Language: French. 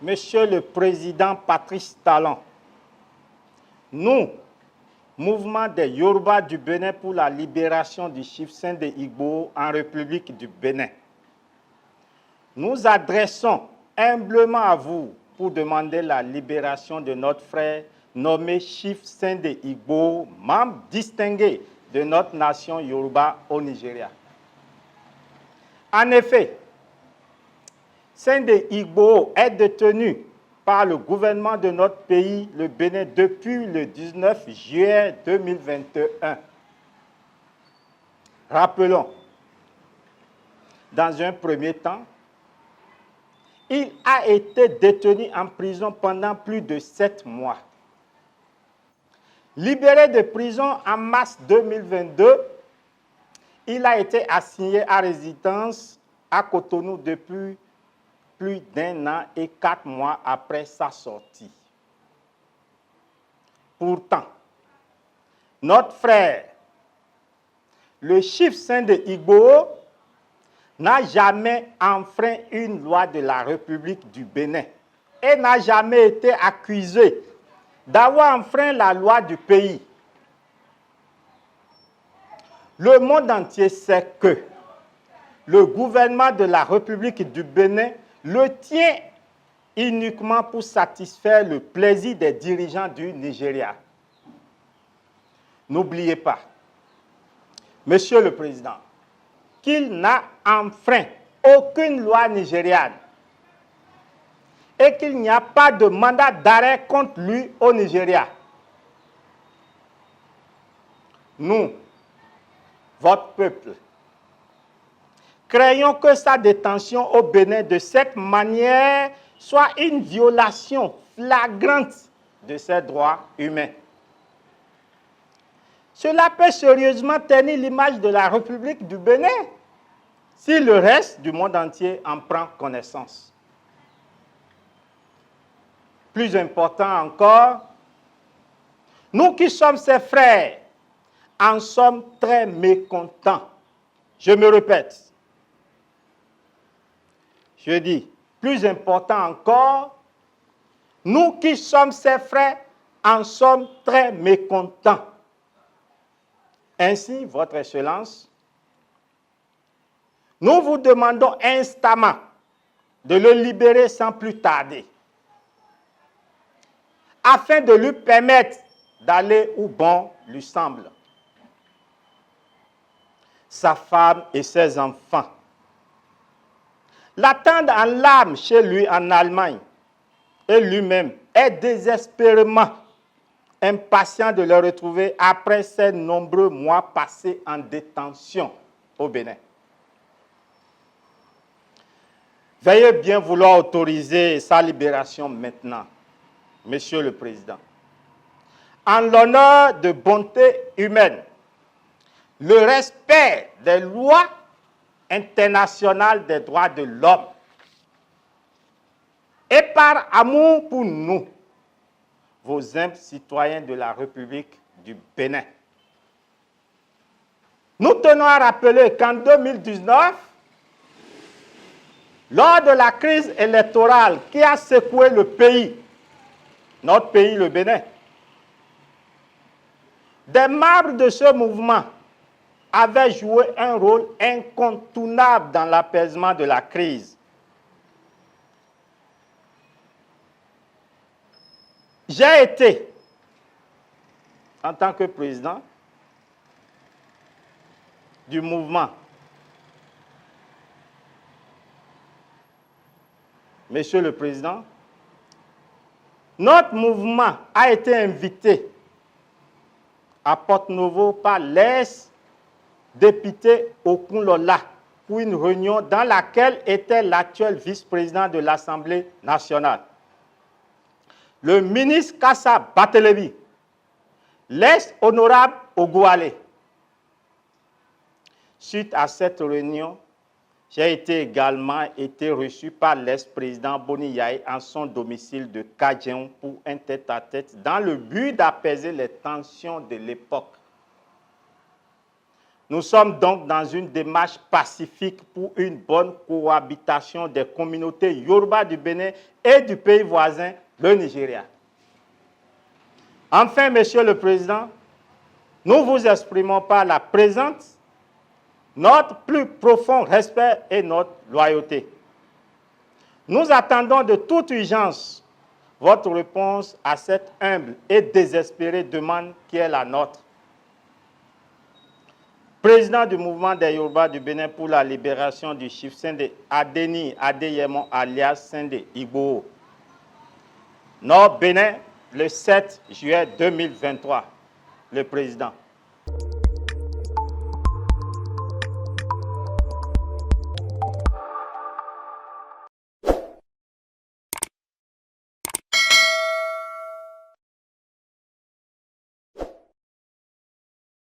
Monsieur le Président Patrice Talon, nous, Mouvement des Yoruba du Bénin pour la libération du chief Saint des Igbo en République du Bénin, nous adressons humblement à vous pour demander la libération de notre frère nommé chief Saint des Igbo, membre distingué de notre nation Yoruba au Nigeria. En effet, Saint des Igbo est détenu par le gouvernement de notre pays, le Bénin, depuis le 19 juillet 2021. Rappelons, dans un premier temps, il a été détenu en prison pendant plus de 7 mois. Libéré de prison en mars 2022, il a été assigné à résidence à Cotonou depuis plus d'1 an et 4 mois après sa sortie. Pourtant, notre frère, le chief Saint des Igbo, n'a jamais enfreint une loi de la République du Bénin et n'a jamais été accusé d'avoir enfreint la loi du pays. Le monde entier sait que le gouvernement de la République du Bénin le tient uniquement pour satisfaire le plaisir des dirigeants du Nigeria. N'oubliez pas, Monsieur le Président, qu'il n'a enfreint aucune loi nigériane et qu'il n'y a pas de mandat d'arrêt contre lui au Nigeria. Nous, votre peuple, craignons que sa détention au Bénin de cette manière soit une violation flagrante de ses droits humains. Cela peut sérieusement ternir l'image de la République du Bénin si le reste du monde entier en prend connaissance. Plus important encore, nous qui sommes ses frères en sommes très mécontents. Je me répète. Je dis, plus important encore, nous qui sommes ses frères en sommes très mécontents. Ainsi, Votre Excellence, nous vous demandons instamment de le libérer sans plus tarder, afin de lui permettre d'aller où bon lui semble. Sa femme et ses enfants l'attendent en larmes chez lui en Allemagne et lui-même est désespérément impatient de le retrouver après ces nombreux mois passés en détention au Bénin. Veuillez bien vouloir autoriser sa libération maintenant, Monsieur le Président. En l'honneur de bonté humaine, le respect des lois internationales des droits de l'homme et par amour pour nous, vos humbles citoyens de la République du Bénin. Nous tenons à rappeler qu'en 2019, lors de la crise électorale qui a secoué le pays, notre pays, le Bénin, des membres de ce mouvement avaient joué un rôle incontournable dans l'apaisement de la crise. J'ai été, en tant que président du mouvement, Monsieur le Président, notre mouvement a été invité à Porte-Novo par l'ex-député Okunlola pour une réunion dans laquelle était l'actuel vice-président de l'Assemblée nationale, le ministre Kassa Batelemi, l'ex-honorable Ogouale. Suite à cette réunion, j'ai également été reçu par l'ex-président Boni Yaye en son domicile de Kadjeon pour un tête-à-tête dans le but d'apaiser les tensions de l'époque. Nous sommes donc dans une démarche pacifique pour une bonne cohabitation des communautés Yoruba du Bénin et du pays voisin, le Nigeria. Enfin, Monsieur le Président, nous vous exprimons par la présente notre plus profond respect et notre loyauté. Nous attendons de toute urgence votre réponse à cette humble et désespérée demande qui est la nôtre. Président du mouvement des Yoruba du Bénin pour la libération du Chief Sende Adeni Adeyemo alias Sende Igboho. Nord Bénin, le 7 juillet 2023. Le président.